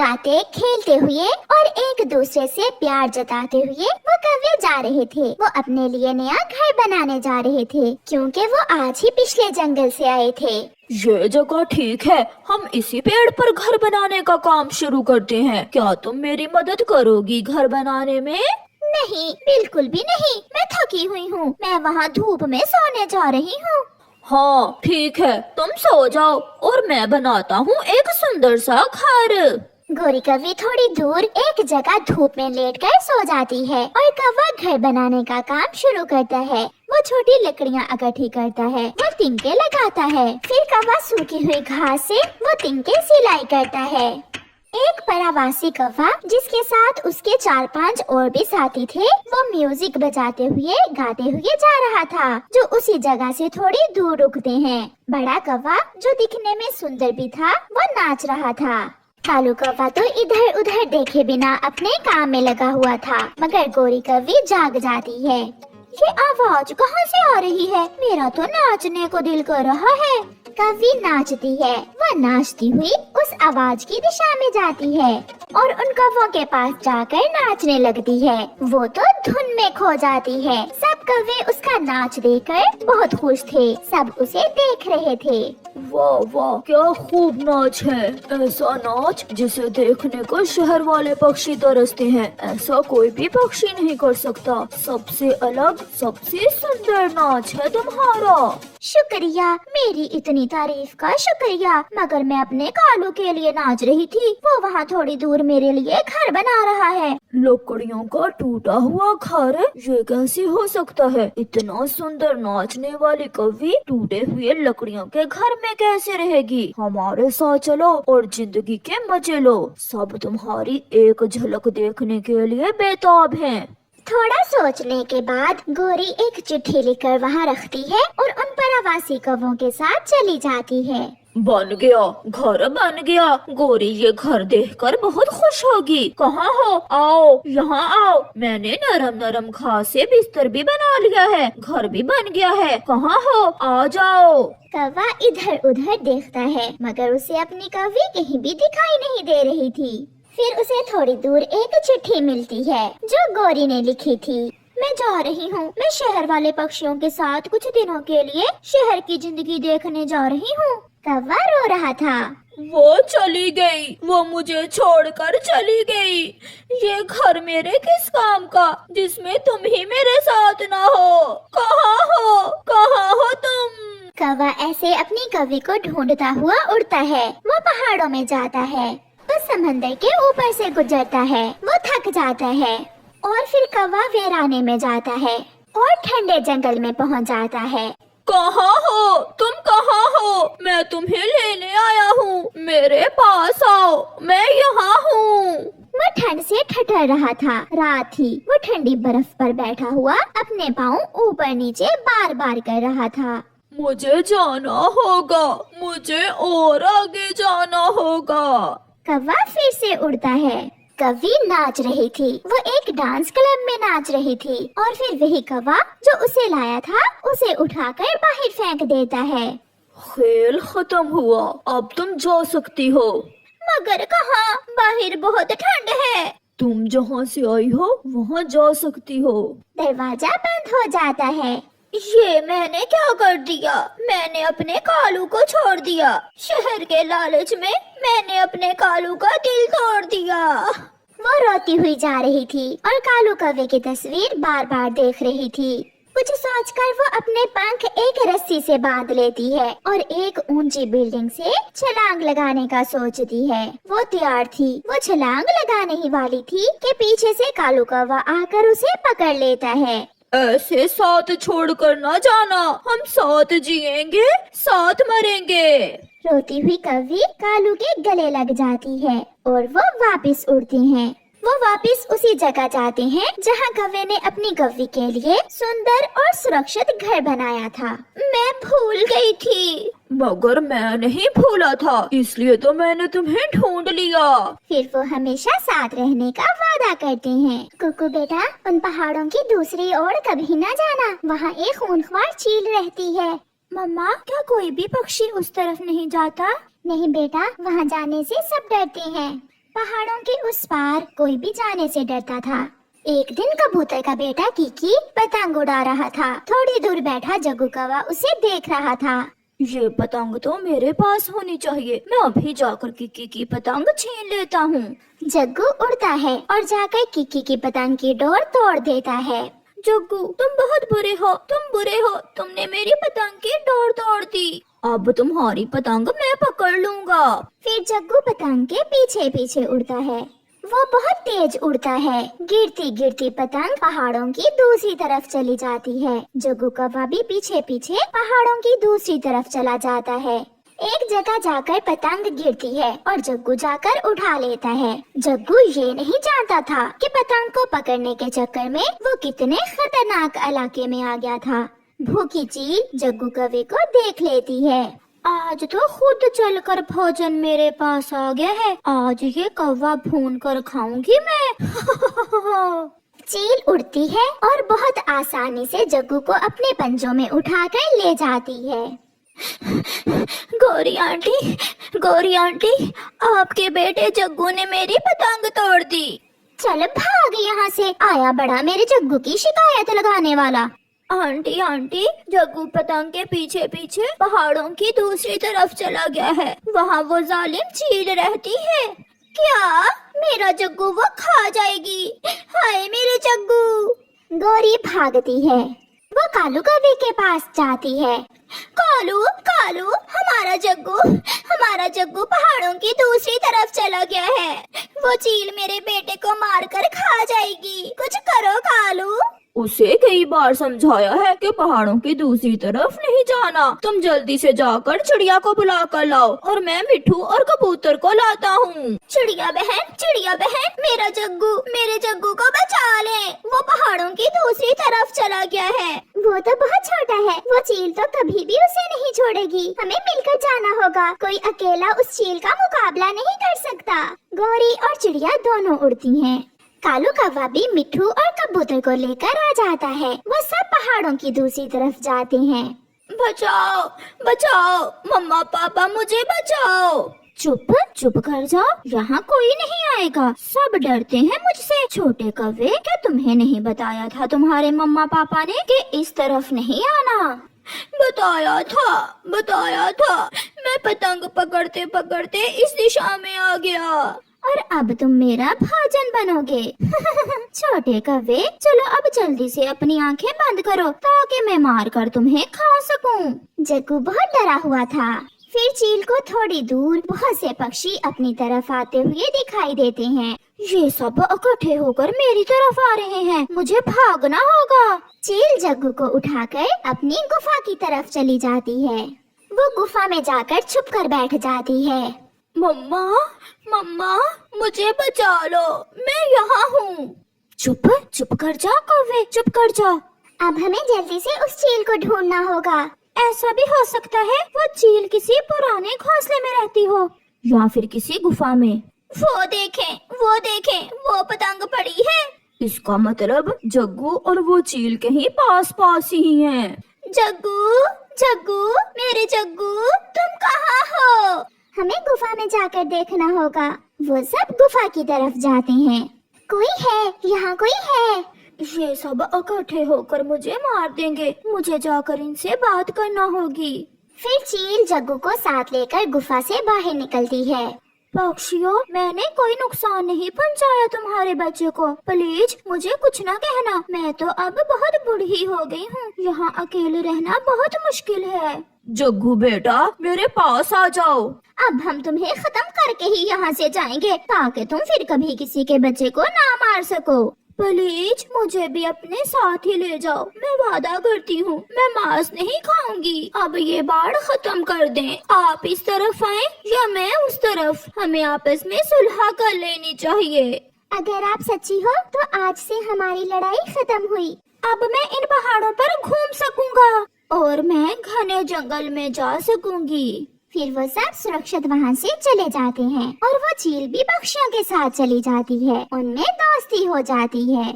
गाते खेलते हुए और एक दूसरे से प्यार जताते हुए वो कव्वे जा रहे थे। वो अपने लिए नया घर बनाने जा रहे थे क्योंकि वो आज ही पिछले जंगल से आए थे। ये जगह ठीक है, हम इसी पेड़ पर घर बनाने का काम शुरू करते हैं। क्या तुम मेरी मदद करोगी घर बनाने में? नहीं, बिल्कुल भी नहीं। मैं थकी हुई हूँ। मैं वहाँ धूप में सोने जा रही हूँ। हाँ ठीक है, तुम सो जाओ और मैं बनाता हूँ एक सुंदर सा घर। गोरी कव्वी थोड़ी दूर एक जगह धूप में लेटकर सो जाती है और कौवा घर बनाने का काम शुरू करता है। वो छोटी लकड़ियाँ इकट्ठी करता है, वो तिनके लगाता है। फिर कौवा सूखी हुई घास से वो तिनके सिलाई करता है। एक परावासी कौवा जिसके साथ उसके 4-5 और भी साथी थे, वो म्यूजिक बजाते हुए गाते हुए जा रहा था जो उसी जगह से थोड़ी दूर रुकते हैं। बड़ा कौवा जो दिखने में सुंदर भी था, वो नाच रहा था। कालू कौवा तो इधर उधर देखे बिना अपने काम में लगा हुआ था, मगर गोरी कव्वी जाग जाती है। ये आवाज कहाँ से आ रही है? मेरा तो नाचने को दिल कर रहा है। कव्वी नाचती है। वह नाचती हुई उस आवाज की दिशा में जाती है और उन कौवों के पास जाकर नाचने लगती है। वो तो धुन में खो जाती है। सब कौवे उसका नाच देखकर बहुत खुश थे। सब उसे देख रहे थे। वाह वाह, क्या खूब नाच है। ऐसा नाच जिसे देखने को शहर वाले पक्षी तरसते हैं। ऐसा कोई भी पक्षी नहीं कर सकता। सबसे अलग, सबसे सुंदर नाच है तुम्हारा। शुक्रिया, मेरी इतनी तारीफ का शुक्रिया। मगर मैं अपने कालू के लिए नाच रही थी। वो वहाँ थोड़ी दूर मेरे लिए घर बना रहा है। लकड़ियों का टूटा हुआ घर? ये कैसे हो सकता है? इतना सुंदर नाचने वाली कव्वी टूटे हुए लकड़ियों के घर में कैसे रहेगी? हमारे साथ चलो और जिंदगी के मजे लो। सब तुम्हारी एक झलक देखने के लिए बेताब हैं। थोड़ा सोचने के बाद गोरी एक चिट्ठी लिखकर वहाँ रखती है और उन परावासी कौवों के साथ चली जाती है। बन गया, घर बन गया। गोरी ये घर देखकर बहुत खुश होगी। कहाँ हो? आओ, यहाँ आओ। मैंने नरम नरम घास से बिस्तर भी बना लिया है, घर भी बन गया है। कहाँ हो? आ जाओ। कौवा इधर उधर देखता है, मगर उसे अपनी कव्वी कहीं भी दिखाई नहीं दे रही थी। फिर उसे थोड़ी दूर एक चिट्ठी मिलती है जो गोरी ने लिखी थी। मैं जा रही हूँ। मैं शहर वाले पक्षियों के साथ कुछ दिनों के लिए शहर की जिंदगी देखने जा रही हूँ। कौवा रो रहा था। वो चली गई, वो मुझे छोड़कर चली गई। ये घर मेरे किस काम का जिसमें तुम ही मेरे साथ ना हो? कहाँ हो? कहाँ हो तुम? कौवा ऐसे अपनी कव्वी को ढूंढता हुआ उड़ता है। वो पहाड़ों में जाता है, वो समंदर के ऊपर से गुजरता है। वो थक जाता है और फिर कौवा वीराने में जाता है और ठंडे जंगल में पहुंच जाता है। कहाँ हो तुम? कहाँ हो? मैं तुम्हें लेने आया हूँ। मेरे पास आओ, मैं यहाँ हूँ। वो ठंड से ठठर रहा था। रात थी। वो ठंडी बर्फ पर बैठा हुआ अपने पाँव ऊपर नीचे बार बार कर रहा था। मुझे जाना होगा, मुझे और आगे जाना होगा। कौवा फिर से उड़ता है। कव्वी नाच रही थी। वो एक डांस क्लब में नाच रही थी और फिर वही कौवा जो उसे लाया था उसे उठाकर बाहर फेंक देता है। खेल खत्म हुआ, अब तुम जा सकती हो। मगर कहाँ? बाहर बहुत ठंड है। तुम जहाँ से आई हो वहाँ जा सकती हो। दरवाजा बंद हो जाता है। ये मैंने क्या कर दिया? मैंने अपने कालू को छोड़ दिया। शहर के लालच में मैंने अपने कालू का दिल तोड़ दिया। वो रोती हुई जा रही थी और कालू कौवे की तस्वीर बार बार देख रही थी। कुछ सोचकर वो अपने पंख एक रस्सी से बांध लेती है और एक ऊंची बिल्डिंग से छलांग लगाने का सोचती है। वो तैयार थी। वो छलांग लगाने ही वाली थी कि पीछे से कालू कौवा आकर उसे पकड़ लेता है। ऐसे साथ छोड़कर ना जाना, हम साथ जिएंगे, साथ मरेंगे। रोती हुई कव्वी कालू के गले लग जाती है और वो वापस उड़ती हैं। वो वापस उसी जगह जाते हैं जहाँ कौवे ने अपनी कव्वी के लिए सुंदर और सुरक्षित घर बनाया था। मैं भूल गई थी। मगर मैं नहीं भूला था, इसलिए तो मैंने तुम्हें ढूंढ लिया। फिर वो हमेशा साथ रहने का वादा करते हैं। कुकू बेटा, उन पहाड़ों की दूसरी ओर कभी न जाना। वहाँ एक खूंखार चील रहती है। मम्मा, क्या कोई भी पक्षी उस तरफ नहीं जाता? नहीं बेटा, वहाँ जाने से सब डरते हैं। पहाड़ों के उस पार कोई भी जाने से डरता था। एक दिन कबूतर का बेटा कीकी पतंग उड़ा रहा था। थोड़ी दूर बैठा जग्गू कौवा उसे देख रहा था। ये पतंग तो मेरे पास होनी चाहिए, मैं अभी जाकर किकी की पतंग छीन लेता हूँ। जग्गू उड़ता है और जाकर कीकी की पतंग की डोर तोड़ देता है। जग्गू तुम बहुत बुरे हो, तुम बुरे हो, तुमने मेरी पतंग की डोर तोड़ दी। अब तुम्हारी पतंग मैं पकड़ लूँगा। फिर जग्गू पतंग के पीछे पीछे उड़ता है। वो बहुत तेज उड़ता है। गिरती गिरती पतंग पहाड़ों की दूसरी तरफ चली जाती है। जग्गू कौवा भी पीछे पीछे पहाड़ों की दूसरी तरफ चला जाता है। एक जगह जाकर पतंग गिरती है और जग्गू जाकर उठा लेता है। जग्गू ये नहीं जानता था कि पतंग को पकड़ने के चक्कर में वो कितने खतरनाक इलाके में आ गया था। भूखी चील जग्गू कौवे को देख लेती है। आज तो खुद चलकर भोजन मेरे पास आ गया है। आज ये कौवा भून कर खाऊंगी मैं। चील उड़ती है और बहुत आसानी से जग्गू को अपने पंजों में उठाकर ले जाती है। गौरी आंटी, आपके बेटे जग्गू ने मेरी पतंग तोड़ दी। चल भाग यहाँ से, आया बड़ा मेरे जग्गू की शिकायत लगाने वाला। आंटी, जग्गू पतंग के पीछे पीछे पहाड़ों की दूसरी तरफ चला गया है। वहाँ वो जालिम चील रहती है। क्या मेरा जग्गू वो खा जाएगी? हाय मेरे जग्गू। गौरी भागती है। वो कालू कौवे के पास जाती है। कालू, हमारा जग्गू पहाड़ों की दूसरी तरफ चला गया है। वो चील मेरे बेटे को मारकर खा जाएगी। कुछ करो कालू। उसे कई बार समझाया है कि पहाड़ों की दूसरी तरफ नहीं जाना। तुम जल्दी से जाकर चिड़िया को बुला कर लाओ और मैं मिट्ठू और कबूतर को लाता हूँ। चिड़िया बहन, मेरे जग्गू को बचा ले। वो पहाड़ों की दूसरी तरफ चला गया है। वो तो बहुत छोटा है, वो चील तो कभी भी उसे नहीं छोड़ेगी। हमें मिलकर जाना होगा, कोई अकेला उस चील का मुकाबला नहीं कर सकता। गौरी और चिड़िया दोनों उड़ती हैं। कालू कौवा भी मिट्ठू और कबूतर को लेकर आ जाता है। वो सब पहाड़ों की दूसरी तरफ जाते हैं। बचाओ, मम्मा पापा मुझे बचाओ। चुप कर जाओ, यहाँ कोई नहीं आएगा। सब डरते हैं मुझसे। छोटे कौवे, क्या तुम्हें नहीं बताया था तुम्हारे मम्मा पापा ने कि इस तरफ नहीं आना? बताया था। मैं पतंग पकड़ते पकड़ते इस दिशा में आ गया। और अब तुम मेरा भोजन बनोगे। छोटे कौवे, चलो अब जल्दी से अपनी आंखें बंद करो ताकि मैं मार कर तुम्हें खा सकूं। जग्गू बहुत डरा हुआ था। फिर चील को थोड़ी दूर बहुत से पक्षी अपनी तरफ आते हुए दिखाई देते हैं। ये सब इकट्ठे होकर मेरी तरफ आ रहे हैं, मुझे भागना होगा। चील जग्गू को उठाकर अपनी गुफा की तरफ चली जाती है। वो गुफा में जाकर छुप कर बैठ जाती है। मम्मा, मुझे बचा लो, मैं यहाँ हूँ। चुप कर जा कौवे, चुप कर जा। अब हमें जल्दी से उस चील को ढूंढना होगा। ऐसा भी हो सकता है वो चील किसी पुराने घोंसले में रहती हो या फिर किसी गुफा में। वो देखें, वो पतंग पड़ी है। इसका मतलब जग्गू और वो चील कहीं पास ही हैं। जग्गू, मेरे जग्गू, तुम कहाँ हो? हमें गुफा में जाकर देखना होगा। वो सब गुफा की तरफ जाते हैं। कोई है, यहाँ कोई है। ये सब इकट्ठे होकर मुझे मार देंगे, मुझे जाकर इनसे बात करना होगी। फिर चील जग्गू को साथ लेकर गुफा से बाहर निकलती है। पक्षियों, मैंने कोई नुकसान नहीं पहुंचाया तुम्हारे बच्चे को। प्लीज मुझे कुछ न कहना, मैं तो अब बहुत बूढ़ी हो गई हूँ। यहाँ अकेले रहना बहुत मुश्किल है। जग्गू बेटा, मेरे पास आ जाओ। अब हम तुम्हें खत्म करके ही यहाँ से जाएंगे ताकि तुम फिर कभी किसी के बच्चे को ना मार सको। प्लीज मुझे भी अपने साथ ही ले जाओ, मैं वादा करती हूँ मैं मांस नहीं खाऊंगी। अब ये बाढ़ खत्म कर दें। आप इस तरफ आए या मैं उस तरफ, हमें आपस में सुलह कर लेनी चाहिए। अगर आप सच्ची हो तो आज से हमारी लड़ाई खत्म हुई। अब मैं इन पहाड़ों पर घूम सकूंगा और मैं घने जंगल में जा सकूंगी। फिर वो सब सुरक्षित वहाँ से चले जाते हैं और वो चील भी पक्षियों के साथ चली जाती है। उनमें दोस्ती हो जाती है।